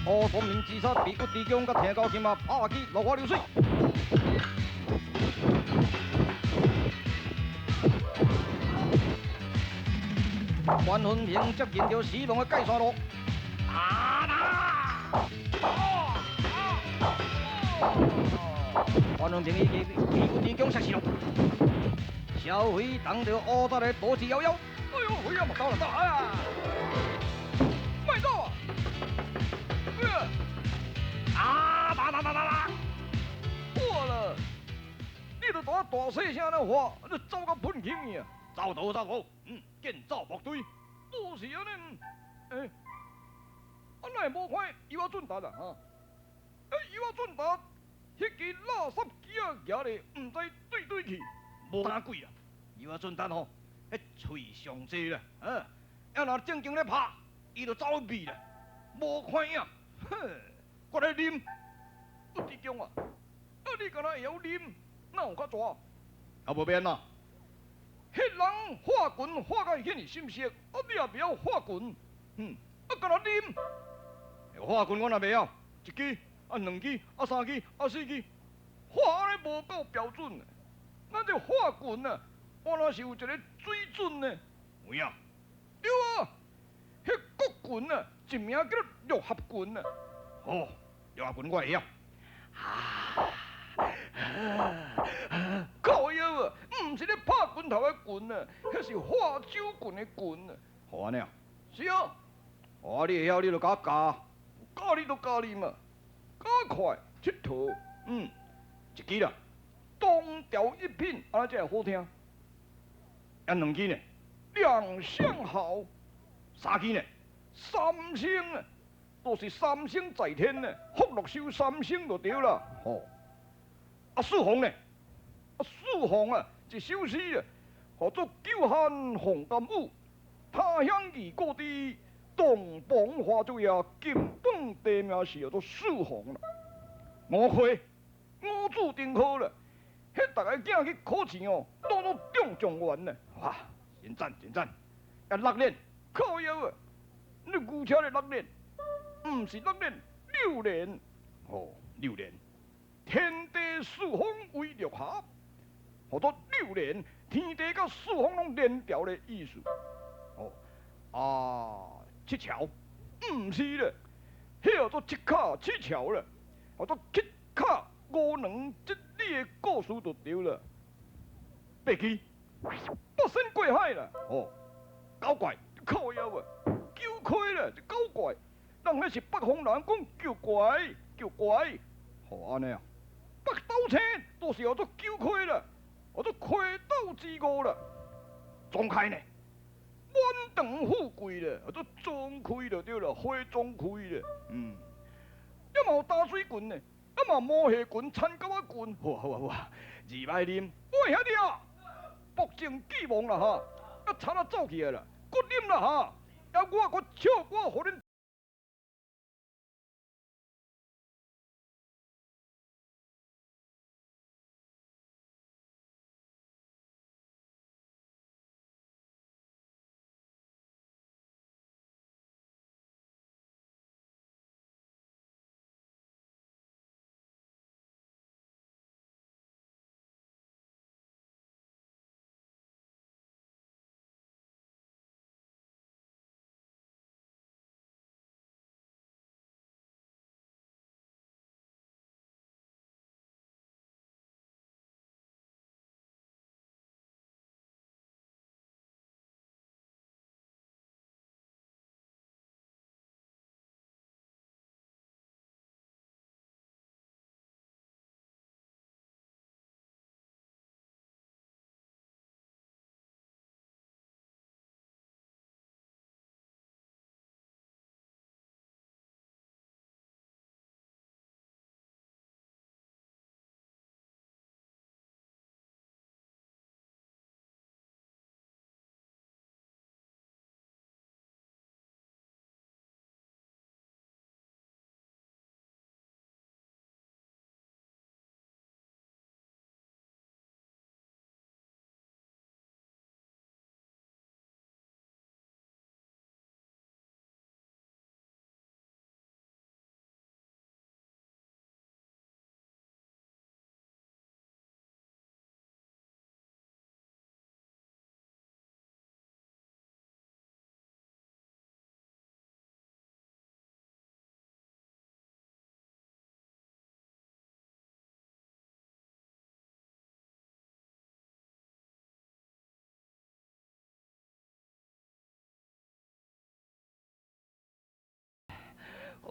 何双明自杀，被骨地强甲天高剑啊，拍起落花流水。关云平接近着西龙的界山路，关云平已经被骨地强杀死了。小辉当着乌达的多子夭夭，哎呦，辉啊，到了到了，哎呀，卖到啊！打！错了，你都打大细声的话，你走个喷气啊！走倒走好，建造部队，都是安尼，哪会无看油啊准达啊？哈，油啊准达，迄支垃圾机啊，举咧，唔知对对去，无打鬼啊！油啊准达吼，迄喙上济啦，要若正经咧拍，伊就走避啦，无看影，哼，我来啉，有志强啊！你敢若会晓啉，哪有较蛇？啊，无免啦。迄人化拳化到遐尼深色，你也袂晓化拳，敢若啉。化拳我若袂晓，一支两支三支四支，化安尼无够标准。咱这化拳啊，我若是有一个水准呢。有影？对啊，迄国拳啊，一名叫做六合拳啊。哦，六合拳我会晓。靠腰啊，唔是咧拍拳头的拳啊，迄是化酒拳的拳啊。好安尼啊？是啊。哦，你会晓，你就甲我教，教你就教你嘛，加快佚佗，一支啦，东调一品，安尼才会好听。啊，两支呢，两相好。三支呢，三星啊，都是三星在天呢，福禄寿三星就对了。吼，四凤呢？四凤啊，一首诗啊，叫做久旱逢甘雨，他乡遇故知，东风花烛夜，金榜题名是叫做四凤啦。五魁，五子登科了，迄大家囝去考试哦，都中状元呢。哇，真赞真赞！啊，六年，靠腰啊！你牛车的六年，唔是六年，六年。哦，六年，天地四方为六合。叫做六连，天地甲四方拢连调的意思。七巧，唔是咧，迄叫做七卡七巧啦，叫做七卡五能即理的故事就对了。八支，八仙过海啦。九怪靠腰啊，九开啦，九怪，人迄是北方人讲叫怪叫怪，好安尼啊。北斗星都是叫做九开啦。我都开斗之五了，总开呢，满堂富贵了，我都总开就对了，花总开了，要嘛有打水棍呢，要嘛摸下棍、参加我棍，好啊好啊好啊，二摆啉，喂兄弟啊，博正寄望啦哈，啊差啊走起来啦，搁啉啦哈，啊我搁唱歌互恁。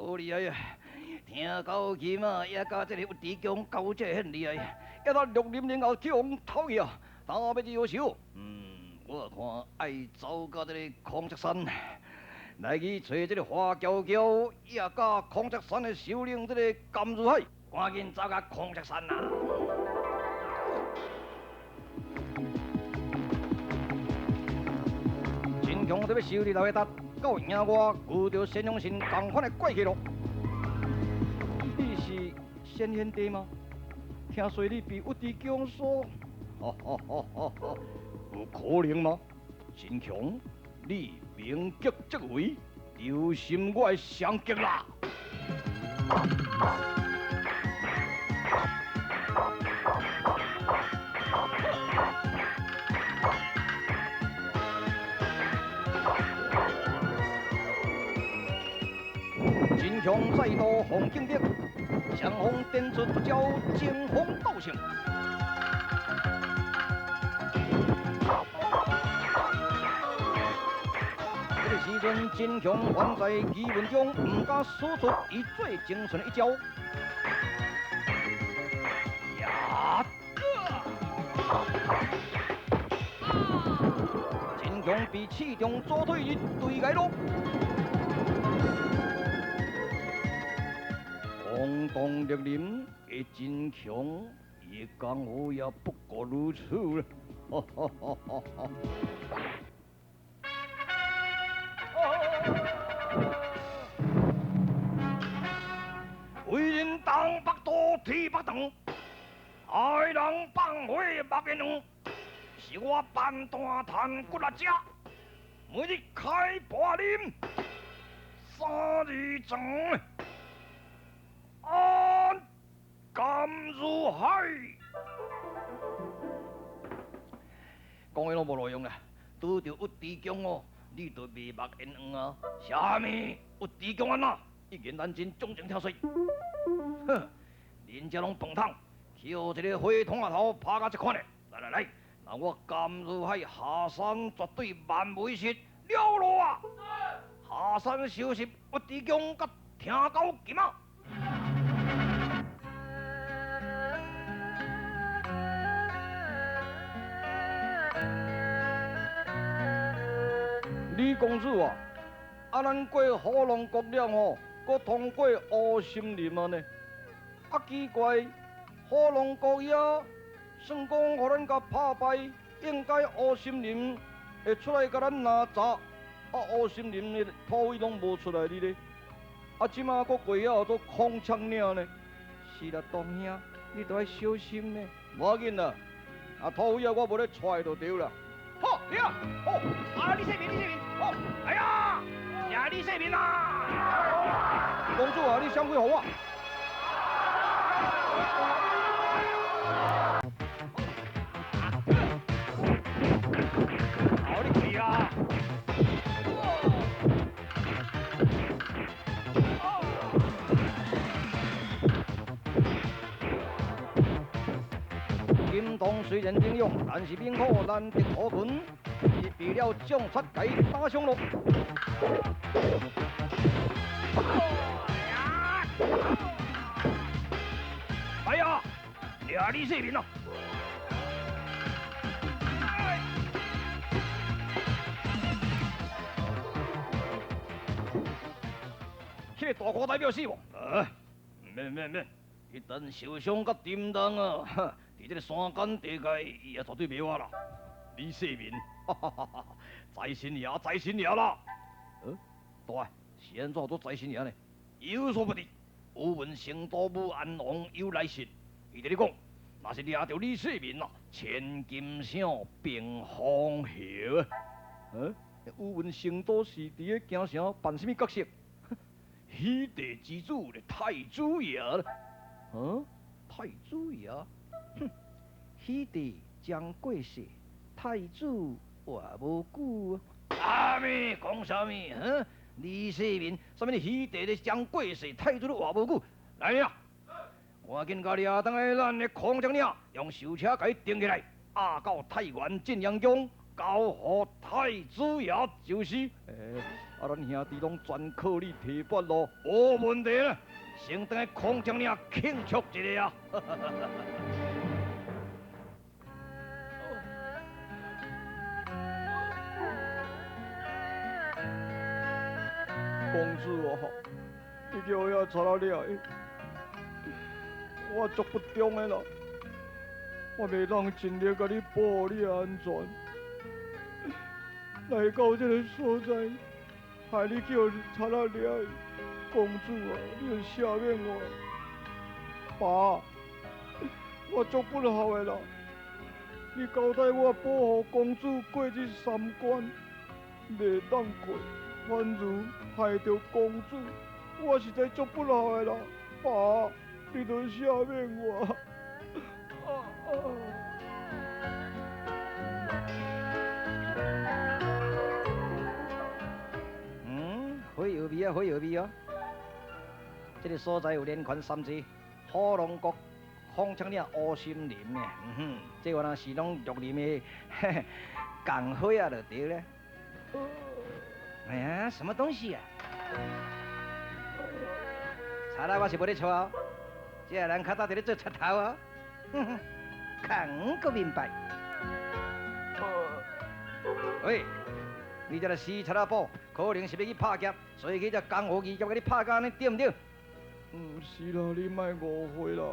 好厉害呀！听到起码也甲这个有地强交这很厉害，一到6年后去往讨去啊，打要去有手。我看爱走到这个孔雀山，来去找这个花娇娇，也甲孔雀山的首领这个甘如海，赶紧走到孔雀山啦！真强这要收你老爷达，到赢我遇到仙阳神同款的怪气咯。你是仙贤弟吗？听说你比吴地强说，有可能吗？真强，你名极即位，留心我的相击啦！真强再度红景顶，相逢点出不交，争锋斗胜。这个时阵，真强还在疑问中，不敢使出伊最精纯的一招。呀！真强被刺中左腿一对挨落。轰动烈林的真强，也刚好也不过如此了。为人东北多天北长，爱人放火目眼亮，是我半段炭骨力者，每日开半啉，3日长。安甘如海，讲的拢无路用啦。拄着吴地强哦，你就眉目眼黄啊。啥物？吴地强安那？一言难尽，总情跳水。哼，人家拢饭桶，去互一个火筒仔头拍甲这款的。来，那我甘如海下山绝对万无一失。了路啊！下山收拾吴地强，甲听狗金啊！李公子啊，咱过火龙国了吼，搁通过乌森林啊呢。奇怪，火龙国也算讲互咱甲打败，应该乌森林会出来甲咱拿查，乌森林的土匪拢无出来哩咧。即马搁过遐做空枪岭呢。是啦，东兄，你都要小心呢。无要紧啦，土匪我无咧踹就对啦。好，你啊，好，李世民，好，哎呀，李世民啊！公主啊，你相会好啊！好，你去啊！金童虽然英勇，但是兵可难敌何群。为了将杀计打上路。哎呀，李世民啊！这个大哥代表死无？免，一旦受伤甲沉重啊，伫这个山间地界，伊也绝对袂活啦。李世民，在心也啦！大，是安怎做在心也呢？有所不知，吴文成都武安王有来信，伊对你讲，若是抓到李世民啊，千金城并phong侯啊！吴文成都是伫咧京城扮什么角色？熹帝之子的太子爷了。太子爷？哼，熹帝将过世。太子活无久啊！讲啥物？李世民，什么熹帝咧将过世，太子都活无久。来呀，赶紧甲抓倒来咱的孔雀岭，用手车甲伊钉起来，押到太原晋阳宫，交予太子爷就是。咱兄弟拢全靠你提拔咯，无问题啦。先等下空中领庆祝一下啊！公主哦，你叫我遐查到了，我足不中的啦，我袂当尽力甲你保护你的安全。来到这个所在，害你叫查到了，公主啊，你就赦免我。爸，我足不好的啦，你交代我保护公主过这3关，袂当过。反如害着公主，我实在做不好的啦，爸，你都赦免我。好有味啊，好有味哦！这个所在有连环3字，火龙谷、凤青岭、乌心林诶，这个若是拢玉林的港花啊，就对了。哎呀，什么东西啊？查啦，我是无咧错，这个人较早伫咧做贼头哦。看个明白。喂，你这个死贼仔宝，可能是要去拍劫，所以去只江湖义甲你拍甲呢，对唔对？是啦，你莫误会啦，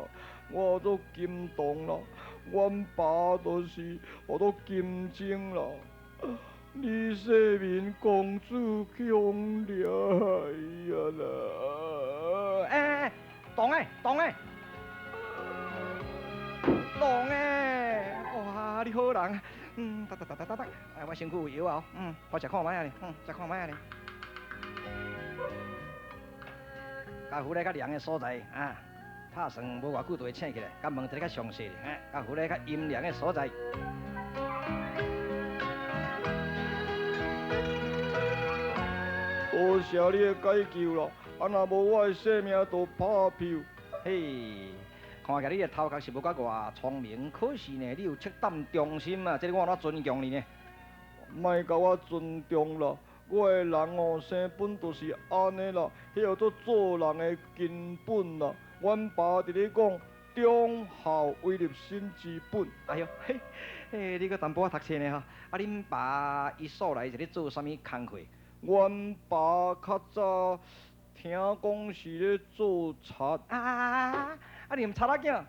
我都金童啦，阮爸都是我都金精啦。李世民公主强了，哎呀啦！哎，动哎，动哎，动哎！哇，你好人，哒，哎，我身躯有药啊，我食看卖啊食看卖啊甲湖内较凉的所在啊，打算无偌久就会醒起来，甲问一个较详细的，甲湖内较阴凉的所在。多谢你的解救啦！啊，若无我的性命都拍票。嘿，看起来你的头壳是无甲偌聪明，可是呢，你有赤胆忠心啊，这个我怎尊重你呢？莫甲我尊重啦，我的人哦，生本就是安尼啦，迄个做人的根本啦。阮爸伫咧讲，忠孝为立身之本。哎呦，嘿，你个淡薄仔读册呢哈？啊，恁爸伊素来是咧做啥物工课？阮爸较早听讲是咧做贼你毋贼仔囝？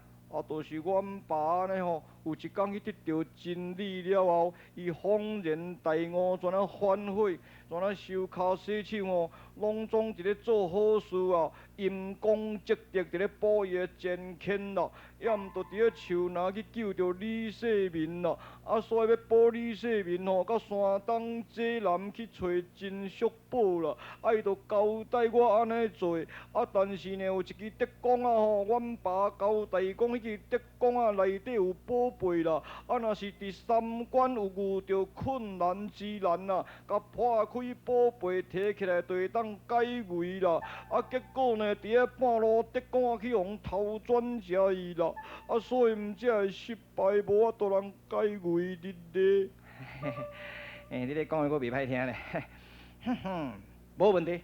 就是阮爸呢吼，有一天去得到真理了后，伊恍然大悟，全啊反悔，全啊修骹洗手哦，拢总伫咧做好事啊，因公积德伫咧保伊的前kend啦，也毋着伫咧树林去救着李世民啦，所以要保李世民吼，到山东济南去找金属宝啦，伊着交代我安尼做，但是呢有一支竹竿吼，阮爸交代讲，迄支竹竿内底有宝贝啦，若是第3关有遇着困难之难啦，甲破开宝贝摕起来，就会当解围啦，结果呢，伫咧半路竹竿去互头转食伊啦，所以毋才会失败，无法度人解围的咧。你咧讲的我袂歹听咧，无问题。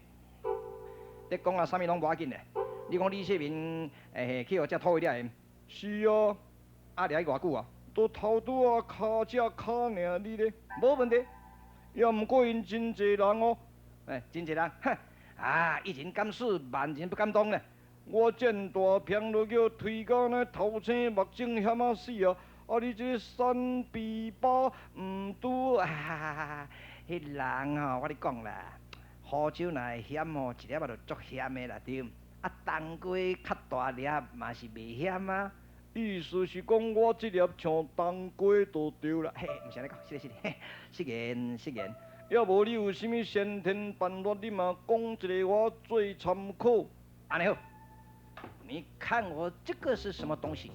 竹竿啥物拢无要紧咧。你讲李世民去互只土一掠？是啊。掠伊偌久啊？都头拄啊骹只骹尔你咧，无问题。也毋过因真济人哦。真济人，一人敢死，万人不敢当咧。我见大片都叫推到那头青目睛险啊死啊！你这三比八毋拄迄人哦，我咧讲啦，好酒若会险哦，一粒仔就足险的啦对。冬瓜较大粒嘛是袂险啊。意思是讲我这粒像冬瓜就对啦。毋是安尼讲，失言。要无你有啥物先天办法，你嘛讲一个我做参考。安尼好，你看我这个是什么东西？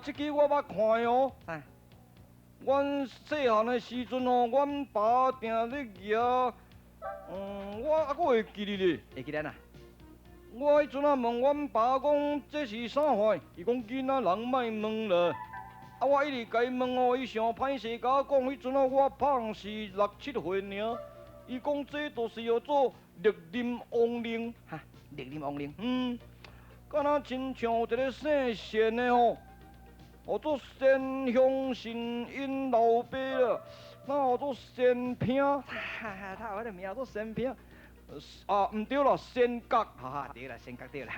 这个我捌看哦。阮细汉的时阵哦，阮爸定咧举。我会记哩咧。会记得呐？我迄阵问阮爸讲这是啥货，伊讲囡仔人莫问啦。啊，我一直甲伊问哦，伊上歹势甲我讲，迄阵啊我胖是6、7岁尔。伊讲这都是要做绿林亡灵，哈，绿林亡灵，敢若真像有一个姓单的吼，叫做单乡神因老爸啦，那叫做单平，他有迄个名叫做单平。啊，毋对咯，仙角，哈哈，对啦，仙角对啦。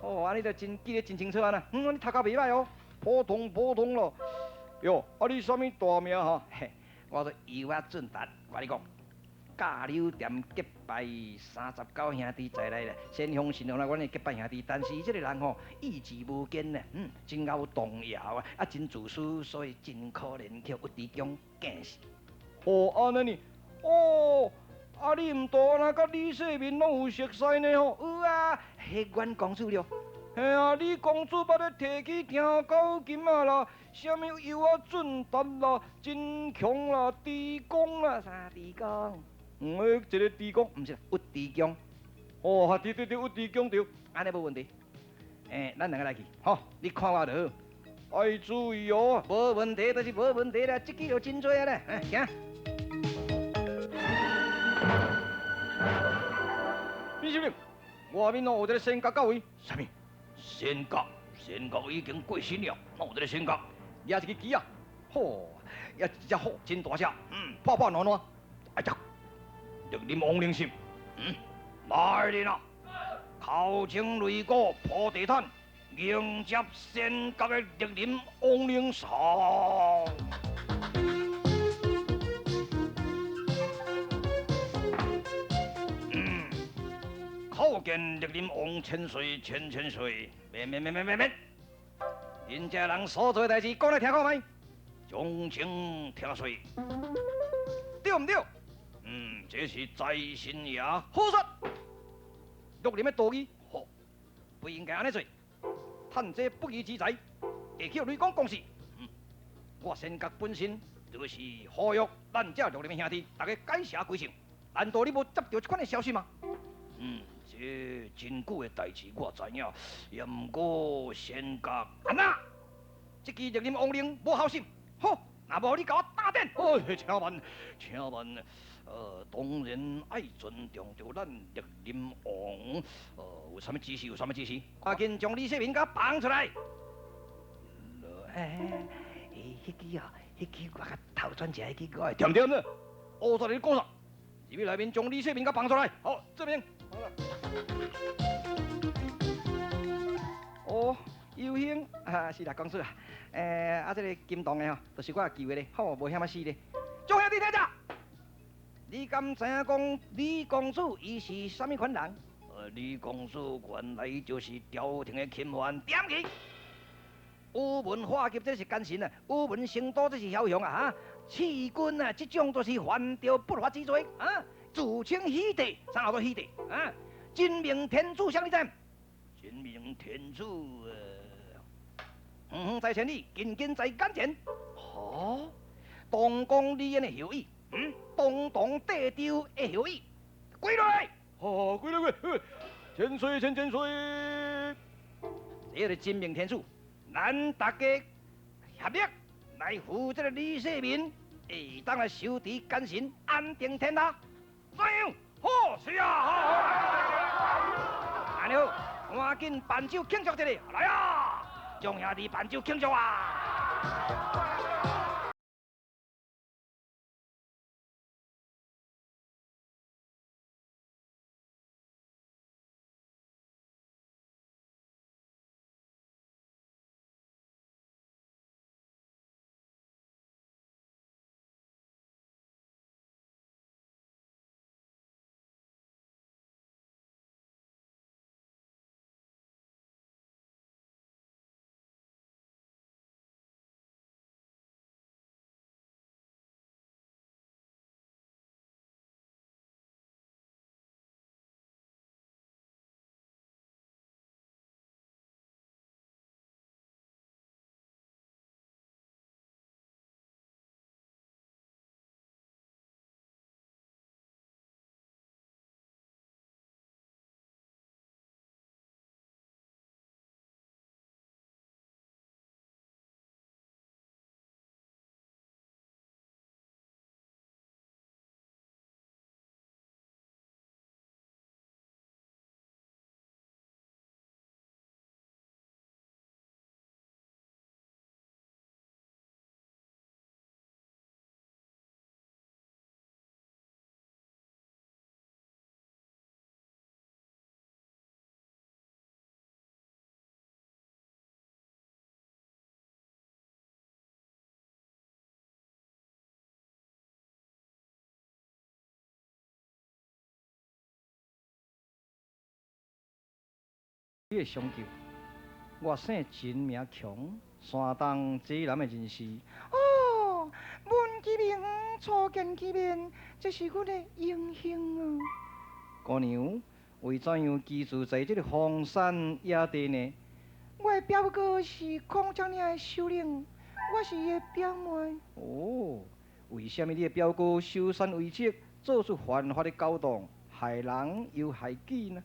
哦，安尼就真记得真清楚啊呐。你读甲袂歹哦，普通普通咯。哟，啊你什么大名哈？嘿，我做尤啊俊达，我你讲，甲柳店结拜39兄弟在内咧，先乡信用啦，阮的结拜兄弟，但是即个人吼意志无坚呢，真够动摇啊，啊真自私，所以真可怜，叫吴志强惊死。哦，安尼呢？哦。啊，你毋大安那甲李世民拢有熟识呢吼？有啊，迄阮公主了。嘿啊，李公主捌咧提起听到金啊啦，什么尤啊俊达啦、真强啦、trí公啦，啥trí公？一个trí公，毋是吴志强。哦，对对对，吴志强对，安尼无问题。咱两个来去，吼，你看我就好。爱注意哦，无问题就是无问题啦，这支就真多啊咧，行。李司令，外面哦有一个仙角到位。什么？仙角？仙角已经过身了，哪有一个仙角？也是个鸡啊！吼，也一只虎，真大只，破破烂烂。哎呀，绿林亡灵心，来人啊！口称擂鼓，铺地毯，迎接仙角的绿林亡灵上。叩见绿林王千岁，千岁！免！恁这人所做代志，讲来听看卖？忠情听随，对唔对？这是在心也。好说。绿林的道义，好，不应该安尼做。趁这不义之财，会去雷公公事。我仙角本身就是呼吁咱这绿林的兄弟，大家改邪归正。难道你无接到这款的消息吗？这真久的代志我知影，也毋过仙角安那，这支绿林亡灵无孝心，好，那无你甲我打点。请问，当然爱尊重着咱绿林王，有啥物指示？赶紧将李世民甲放出来。迄支啊，迄支我甲头转一下，迄支我会点呢？我在你讲啥？入去内面将李世民甲放出来。好，这边。好了。哦，有幸啊，是啦，公主啊。这个金堂的吼，就是我救的咧，好，无险啊死咧。众兄弟听着，你敢知影讲李公主伊是啥物款人？李公主原来就是朝廷的钦犯，点去！武文化劫这是奸臣啊，武文成都这是枭雄啊哈！弃军啊，这种都是犯着不法之罪啊！自称喜帝，啥叫做喜帝啊？真命天子，啥你知？真命天子在千里，近在眼前。哦，东宫李演的后裔，东堂地州的后裔，归来！哦，归来！千岁！这个真命天子。咱大家合力来扶这个李世民，会当来收持奸臣，安定天下。怎样？好，是啊，好。安尼好，赶紧办酒庆祝一下，来啊！众兄弟办酒庆祝啊！的相救。我姓陈名强，山东济南的人士。哦，闻其名，初见其面，这是阮的荣幸啊！姑娘，为怎样居住在这个荒山野地呢？我的表哥是孔雀岭的首领，我是伊的表妹。哦，为什么你的表哥修山为칙，做出犯法的勾当，害人又害己呢？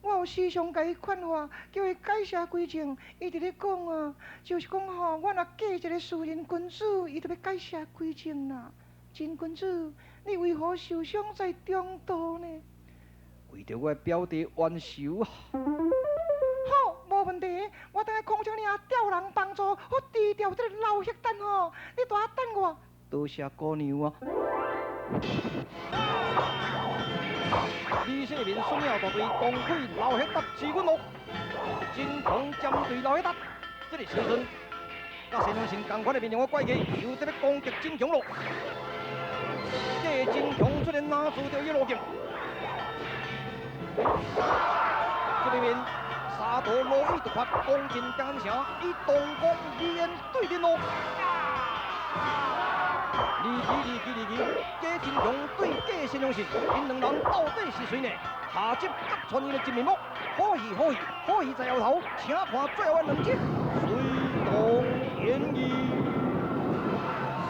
我有时常甲伊劝话，叫伊改邪归正，伊伫咧讲啊，就是讲吼，我若嫁一个私人君子，伊就要改邪归正啦。真君子，你为何受伤在中途呢？为着我的表弟冤仇啊！好，无问题，我等下孔雀岭调人帮助，我除掉这个老黑蛋吼，你大等我。多谢姑娘啊！李世民孙耀大队攻溃老黑达志军咯，真强针对老黑达，这个时阵，甲陈良信同款的面容的怪奇又在要攻击真强咯。这真强虽然拿出着伊路径，这里面沙陀罗伊突发攻进江南城，以东宫语言对阵咯。离奇，假真强对假陈良信，因两人到底是谁呢？下集各传伊的真面目，好戏在后头，请看最后的两集，水动。